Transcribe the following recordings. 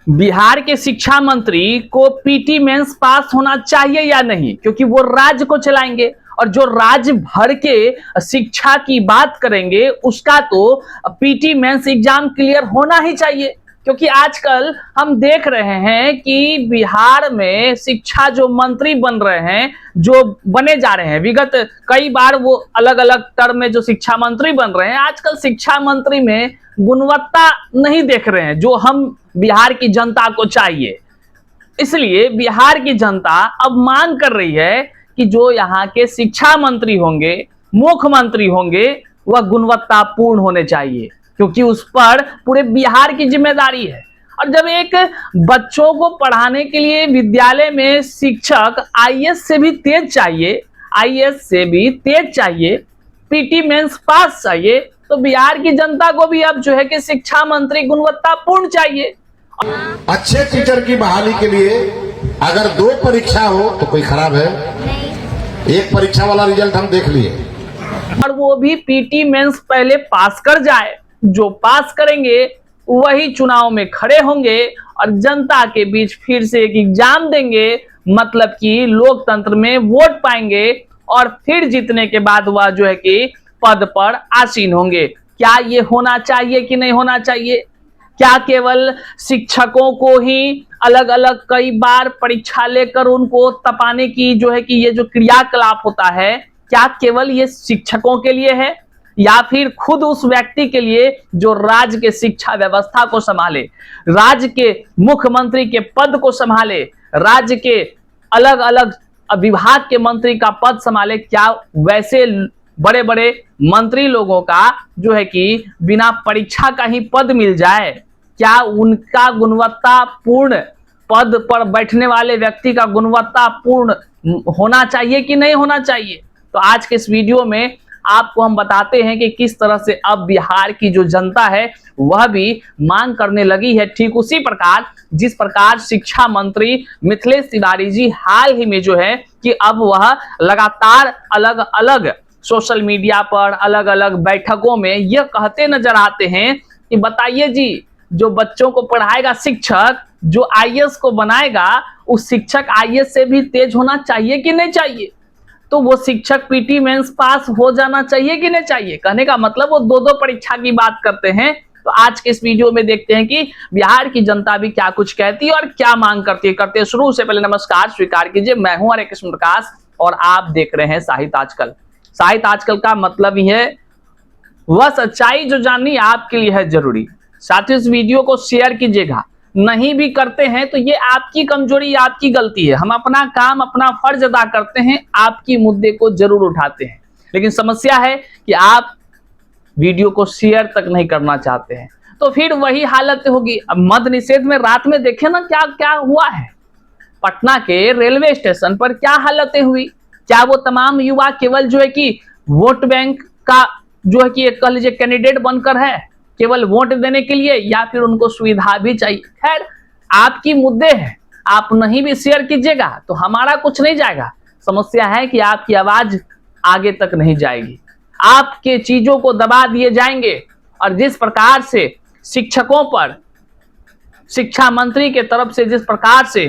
बिहार के शिक्षा मंत्री को पीटी मेंस पास होना चाहिए या नहीं, क्योंकि वो राज्य को चलाएंगे और जो राज्य भर के शिक्षा की बात करेंगे उसका तो पीटी मेंस एग्जाम क्लियर होना ही चाहिए। क्योंकि आजकल हम देख रहे हैं कि बिहार में शिक्षा जो मंत्री बन रहे हैं, जो बने जा रहे हैं, विगत कई बार वो अलग अलग टर्म में जो शिक्षा मंत्री बन रहे हैं, आजकल शिक्षा मंत्री में गुणवत्ता नहीं देख रहे हैं जो हम बिहार की जनता को चाहिए। इसलिए बिहार की जनता अब मांग कर रही है कि जो यहाँ के शिक्षा मंत्री होंगे, मुख्यमंत्री होंगे, वह गुणवत्तापूर्ण होने चाहिए, क्योंकि उस पर पूरे बिहार की जिम्मेदारी है। और जब एक बच्चों को पढ़ाने के लिए विद्यालय में शिक्षक आईएएस से भी तेज चाहिए, आईएएस से भी तेज चाहिए, पीटी मेंस पास चाहिए, तो बिहार की जनता को भी अब जो है कि शिक्षा मंत्री गुणवत्तापूर्ण चाहिए। अच्छे टीचर की बहाली के लिए अगर 2 परीक्षा हो तो कोई खराब है? एक परीक्षा वाला रिजल्ट हम देख लिए, और वो भी पीटी मेंस पहले पास कर जाए। जो पास करेंगे वही चुनाव में खड़े होंगे और जनता के बीच फिर से एक एग्जाम देंगे, मतलब कि लोकतंत्र में वोट पाएंगे और फिर जीतने के बाद वह जो है कि पद पर आसीन होंगे। क्या ये होना चाहिए कि नहीं होना चाहिए? क्या केवल शिक्षकों को ही अलग अलग कई बार परीक्षा लेकर उनको तपाने की जो है कि ये जो क्रियाकलाप होता है, क्या केवल ये शिक्षकों के लिए है या फिर खुद उस व्यक्ति के लिए जो राज्य के शिक्षा व्यवस्था को संभाले, राज्य के मुख्यमंत्री के पद को संभाले, राज्य के अलग अलग विभाग के मंत्री का पद संभाले? क्या वैसे बड़े बड़े मंत्री लोगों का जो है कि बिना परीक्षा का ही पद मिल जाए? क्या उनका गुणवत्तापूर्ण पद पर बैठने वाले व्यक्ति का गुणवत्तापूर्ण होना चाहिए कि नहीं होना चाहिए? तो आज के इस वीडियो में आपको हम बताते हैं कि किस तरह से अब बिहार की जो जनता है वह भी मांग करने लगी है, ठीक उसी प्रकार जिस प्रकार शिक्षा मंत्री मिथिलेश तिवारी जी हाल ही में जो है कि अब वह लगातार अलग अलग सोशल मीडिया पर अलग अलग बैठकों में यह कहते नजर आते हैं कि बताइए जी, जो बच्चों को पढ़ाएगा शिक्षक, जो आईएएस को बनाएगा, उस शिक्षक आईएएस से भी तेज होना चाहिए कि नहीं चाहिए? तो वो शिक्षक पीटी मेंस पास हो जाना चाहिए कि नहीं चाहिए? कहने का मतलब वो 2 परीक्षा की बात करते हैं। तो आज के इस वीडियो में देखते हैं कि बिहार की जनता भी क्या कुछ कहती है और क्या मांग करती है। करते शुरू से पहले नमस्कार स्वीकार कीजिए, मैं हूं हरे कृष्ण प्रकाश और आप देख रहे हैं साहित्य आजकल। साहित्य आजकल का मतलब ही है वह सच्चाई जो जाननी आपके लिए है जरूरी। साथ ही इस वीडियो को शेयर कीजिएगा, नहीं भी करते हैं तो ये आपकी कमजोरी, आपकी गलती है। हम अपना काम, अपना फर्ज अदा करते हैं, आपकी मुद्दे को जरूर उठाते हैं, लेकिन समस्या है कि आप वीडियो को शेयर तक नहीं करना चाहते हैं, तो फिर वही हालत होगी। अब मद्य निषेध में रात में देखे ना क्या क्या हुआ है, पटना के रेलवे स्टेशन पर क्या हालतें हुई। क्या वो तमाम युवा केवल जो है कि वोट बैंक का जो है कि एक कह लीजिए कैंडिडेट बनकर है, केवल वोट देने के लिए, या फिर उनको सुविधा भी चाहिए? खैर, आपकी मुद्दे हैं, आप नहीं भी शेयर कीजिएगा तो हमारा कुछ नहीं जाएगा। समस्या है कि आपकी आवाज आगे तक नहीं जाएगी, आपके चीजों को दबा दिए जाएंगे। और जिस प्रकार से शिक्षकों पर शिक्षा मंत्री के तरफ से जिस प्रकार से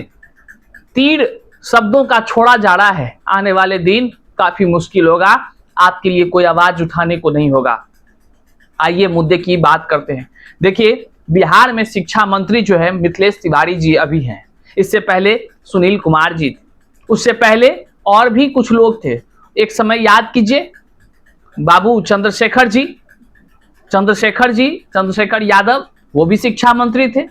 तीर शब्दों का छोड़ा जा रहा है, आने वाले दिन काफी मुश्किल होगा, आपके लिए कोई आवाज उठाने को नहीं होगा। आइए मुद्दे की बात करते हैं। देखिए, बिहार में शिक्षा मंत्री जो है मिथिलेश तिवारी जी अभी हैं, इससे पहले सुनील कुमार जी थे, उससे पहले और भी कुछ लोग थे। एक समय याद कीजिए, बाबू चंद्रशेखर यादव, वो भी शिक्षा मंत्री थे।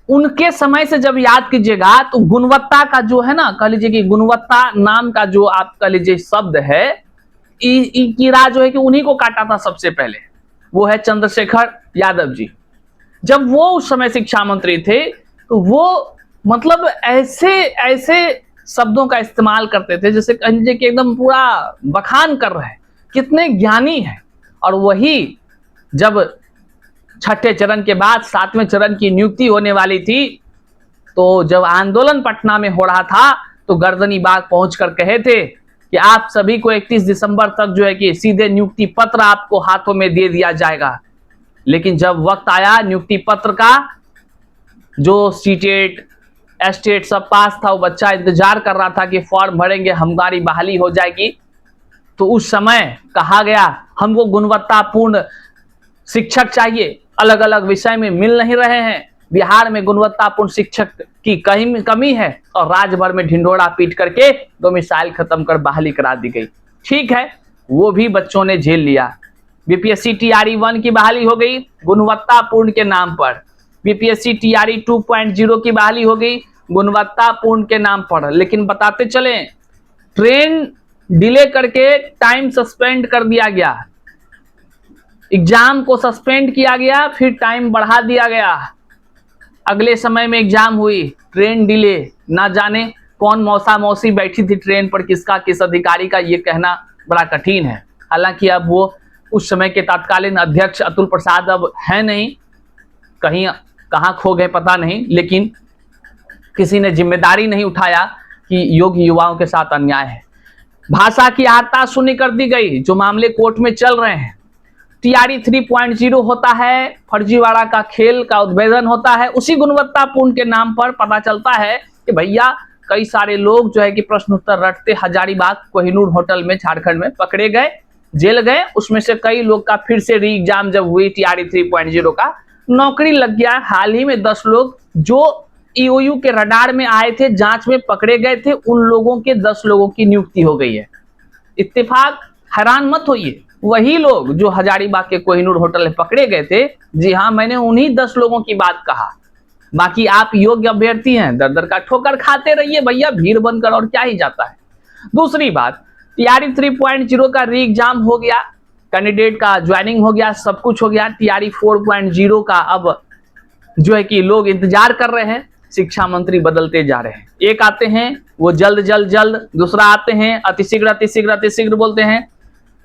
उनके समय से जब याद कीजिएगा तो गुणवत्ता का जो है ना, कह लीजिए कि गुणवत्ता नाम का जो आप कह लीजिए शब्द है, कीड़ा जो है कि उन्हीं को काटा था सबसे पहले, वो है चंद्रशेखर यादव जी। जब वो उस समय शिक्षा मंत्री थे तो वो मतलब ऐसे शब्दों का इस्तेमाल करते थे जैसे कह लीजिए कि एकदम पूरा बखान कर रहे हैं, कितने ज्ञानी हैं। और वही जब 6ठे चरण के बाद 7वें चरण की नियुक्ति होने वाली थी, तो जब आंदोलन पटना में हो रहा था तो गर्दनी बाग पहुंचकर कहे थे कि आप सभी को 31 दिसंबर तक जो है कि सीधे नियुक्ति पत्र आपको हाथों में दे दिया जाएगा। लेकिन जब वक्त आया नियुक्ति पत्र का, जो सीटेट एस्टेट सब पास था, वो बच्चा इंतजार कर रहा था कि फॉर्म भरेंगे हमारी बहाली हो जाएगी। तो उस समय कहा गया हमको गुणवत्तापूर्ण शिक्षक चाहिए, अलग अलग विषय में मिल नहीं रहे हैं, बिहार में गुणवत्तापूर्ण शिक्षक की कमी है, और राज्य भर में ढिंढोरा पीट करके डोमिसाइल खत्म कर बहाली करा दी गई। ठीक है, वो भी बच्चों ने झेल लिया। बीपीएससी टीआरई 1 की बहाली हो गई गुणवत्तापूर्ण के नाम पर, बीपीएससी टीआरई 2.0 की बहाली हो गई गुणवत्तापूर्ण के नाम पर। लेकिन बताते चले, ट्रेन डिले करके टाइम सस्पेंड कर दिया गया, एग्जाम को सस्पेंड किया गया, फिर टाइम बढ़ा दिया गया, अगले समय में एग्जाम हुई, ट्रेन डिले, ना जाने कौन मौसा मौसी बैठी थी ट्रेन पर, किसका किस अधिकारी का, ये कहना बड़ा कठिन है। हालांकि अब वो उस समय के तत्कालीन अध्यक्ष अतुल प्रसाद अब है नहीं, कहीं कहाँ खो गए पता नहीं, लेकिन किसी ने जिम्मेदारी नहीं उठाया कि योग्य युवाओं के साथ अन्याय है। भाषा की आता शून्य कर दी गई, जो मामले कोर्ट में चल रहे हैं। टीआरई 3.0 होता है, फर्जीवाड़ा का खेल का उद्भेदन होता है, उसी गुणवत्तापूर्ण के नाम पर पता चलता है कि भैया कई सारे लोग जो है कि प्रश्न उत्तर रटते हजारीबाग कोहिनूर होटल में झारखंड में पकड़े गए, जेल गए। उसमें से कई लोग का फिर से री एग्जाम जब हुई टीआरई 3.0 का, नौकरी लग गया। हाल ही में 10 लोग जो ईओयू के रडार में आए थे, जांच में पकड़े गए थे, उन लोगों के 10 लोगों की नियुक्ति हो गई है। इत्तेफाक, हैरान मत होइए, वही लोग जो हजारीबाग के कोहिनूर होटल में पकड़े गए थे, जी हाँ, मैंने उन्हीं 10 लोगों की बात कहा। बाकी आप योग्य अभ्यर्थी हैं, दर दर का ठोकर खाते रहिए भैया, भीड़ बनकर, और क्या ही जाता है। दूसरी बात, टीआरई 3.0 का री एग्जाम हो गया, कैंडिडेट का ज्वाइनिंग हो गया, सब कुछ हो गया। टीआरई 4.0 का अब जो है कि लोग इंतजार कर रहे हैं, शिक्षा मंत्री बदलते जा रहे हैं, एक आते हैं वो जल्द जल्द जल्द, दूसरा आते हैं अतिशीघ्र बोलते हैं।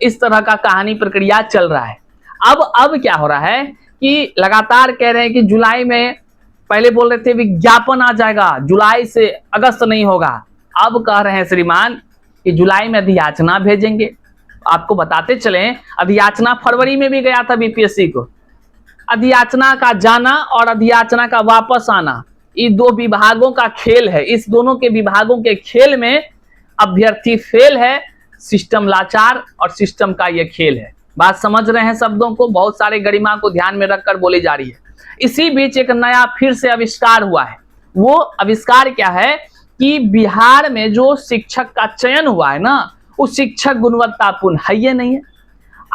इस तरह का कहानी प्रक्रिया चल रहा है। अब क्या हो रहा है कि लगातार कह रहे हैं कि जुलाई में, पहले बोल रहे थे विज्ञापन आ जाएगा, जुलाई से अगस्त नहीं होगा, अब कह रहे हैं श्रीमान कि जुलाई में अधियाचना भेजेंगे। आपको बताते चलें, अधियाचना फरवरी में भी गया था बीपीएससी को। अधियाचना का जाना और अधियाचना का वापस आना, ये दो विभागों का खेल है। इस दोनों के विभागों के खेल में अभ्यर्थी फेल है, सिस्टम लाचार, और सिस्टम का यह खेल है। बात समझ रहे हैं शब्दों को, बहुत सारे गरिमा को ध्यान में रखकर बोली जा रही है। इसी बीच एक नया फिर से आविष्कार हुआ है। वो आविष्कार क्या है कि बिहार में जो शिक्षक का चयन हुआ है ना, उस शिक्षक गुणवत्तापूर्ण है या नहीं है।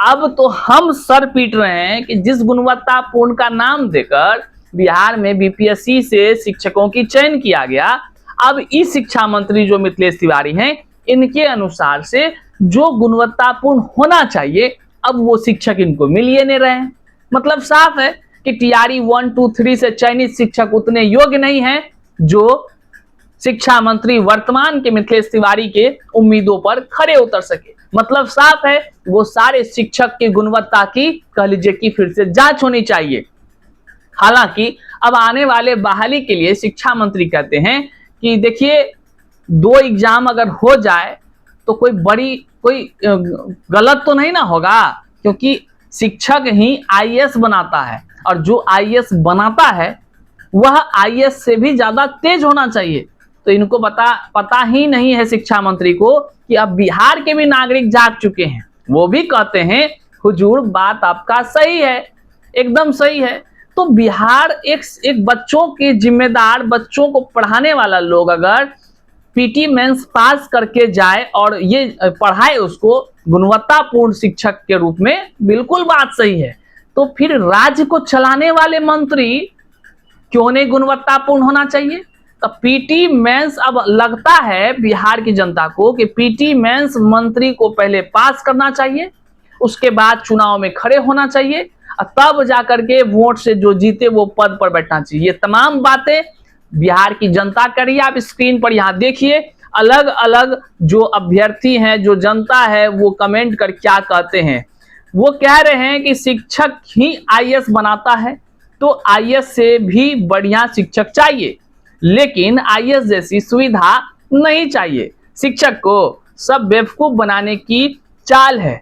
अब तो हम सर पीट रहे हैं कि जिस गुणवत्तापूर्ण का नाम देकर बिहार में बीपीएससी से शिक्षकों की चयन किया गया, अब इस शिक्षा मंत्री जो मिथिलेश तिवारी हैं, इनके अनुसार से जो गुणवत्तापूर्ण होना चाहिए, अब वो शिक्षक इनको मिल ही नहीं रहे हैं। मतलब साफ है कि टीआरई 1, 2, 3 से चयनित शिक्षक उतने योग्य नहीं हैं जो शिक्षा मंत्री वर्तमान के मिथिलेश तिवारी के उम्मीदों पर खरे उतर सके। मतलब साफ है, वो सारे शिक्षक की गुणवत्ता की कह लीजिए कि फिर से जांच होनी चाहिए। हालांकि अब आने वाले बहाली के लिए शिक्षा मंत्री कहते हैं कि देखिए, 2 एग्जाम अगर हो जाए तो कोई गलत तो नहीं ना होगा, क्योंकि शिक्षक ही आईएएस बनाता है, और जो आईएएस बनाता है वह आईएएस से भी ज्यादा तेज होना चाहिए। तो इनको पता ही नहीं है शिक्षा मंत्री को कि अब बिहार के भी नागरिक जाग चुके हैं। वो भी कहते हैं हुजूर बात आपका सही है, एकदम सही है। तो बिहार एक बच्चों के जिम्मेदार, बच्चों को पढ़ाने वाला लोग अगर पीटी मेंस पास करके जाए और ये पढ़ाए उसको गुणवत्तापूर्ण शिक्षक के रूप में, बिल्कुल बात सही है। तो फिर राज्य को चलाने वाले मंत्री क्यों नहीं गुणवत्तापूर्ण होना चाहिए? तो पीटी मेंस, अब लगता है बिहार की जनता को कि पीटी मेंस मंत्री को पहले पास करना चाहिए, उसके बाद चुनाव में खड़े होना चाहिए, और तब जाकर के वोट से जो जीते वो पद पर बैठना चाहिए। ये तमाम बातें बिहार की जनता कर रही है। आप स्क्रीन पर यहाँ देखिए, अलग अलग जो अभ्यर्थी हैं, जो जनता है, वो कमेंट कर क्या कहते हैं। वो कह रहे हैं कि शिक्षक ही आईएएस बनाता है, तो आईएएस से भी बढ़िया शिक्षक चाहिए, लेकिन आईएएस जैसी सुविधा नहीं चाहिए। शिक्षक को सब बेवकूफ बनाने की चाल है।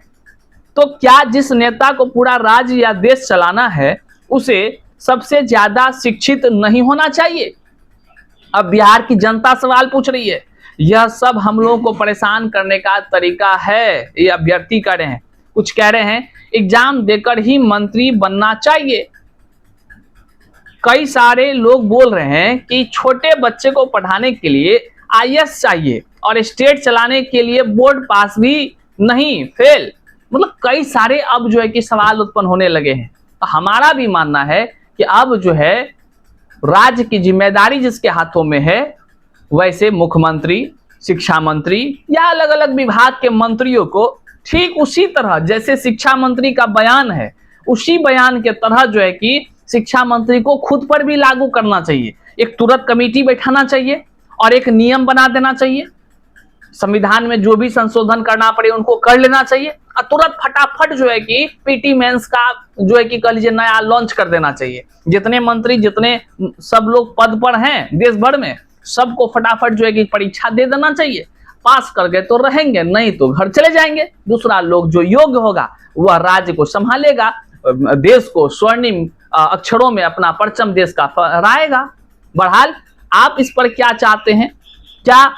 तो क्या जिस नेता को पूरा राज्य या देश चलाना है, उसे सबसे ज्यादा शिक्षित नहीं होना चाहिए? अब बिहार की जनता सवाल पूछ रही है। यह सब हम लोगों को परेशान करने का तरीका है। ये अभ्यर्थी कह रहे हैं, कुछ कह रहे हैं एग्जाम देकर ही मंत्री बनना चाहिए। कई सारे लोग बोल रहे हैं कि छोटे बच्चे को पढ़ाने के लिए आईएएस चाहिए और स्टेट चलाने के लिए बोर्ड पास भी नहीं, फेल। मतलब कई सारे अब जो है कि सवाल उत्पन्न होने लगे हैं। तो हमारा भी मानना है कि अब जो है राज्य की जिम्मेदारी जिसके हाथों में है, वैसे मुख्यमंत्री, शिक्षा मंत्री या अलग अलग विभाग के मंत्रियों को ठीक उसी तरह जैसे शिक्षा मंत्री का बयान है, उसी बयान के तरह जो है कि शिक्षा मंत्री को खुद पर भी लागू करना चाहिए। एक तुरंत कमेटी बैठाना चाहिए और एक नियम बना देना चाहिए। संविधान में जो भी संशोधन करना पड़े उनको कर लेना चाहिए और तुरंत फटाफट जो है कि पीटी मेंस का जो है कि कह लीजिए नया लॉन्च कर देना चाहिए। जितने मंत्री, जितने सब लोग पद पर हैं देश भर में, सबको फटाफट जो है कि परीक्षा दे देना चाहिए। पास कर गए तो रहेंगे, नहीं तो घर चले जाएंगे। दूसरा लोग जो योग्य होगा वह राज्य को संभालेगा, देश को स्वर्णिम अक्षरों में अपना परचम देश का फहराएगा। बहरहाल आप इस पर क्या चाहते हैं? क्या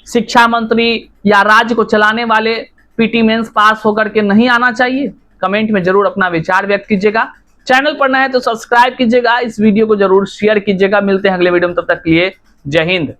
शिक्षा मंत्री या राज्य को चलाने वाले पीटी मेंस पास होकर के नहीं आना चाहिए? कमेंट में जरूर अपना विचार व्यक्त कीजिएगा। चैनल पर नए हैं तो सब्सक्राइब कीजिएगा, इस वीडियो को जरूर शेयर कीजिएगा। मिलते हैं अगले वीडियो में, तब तक के लिए जय हिंद।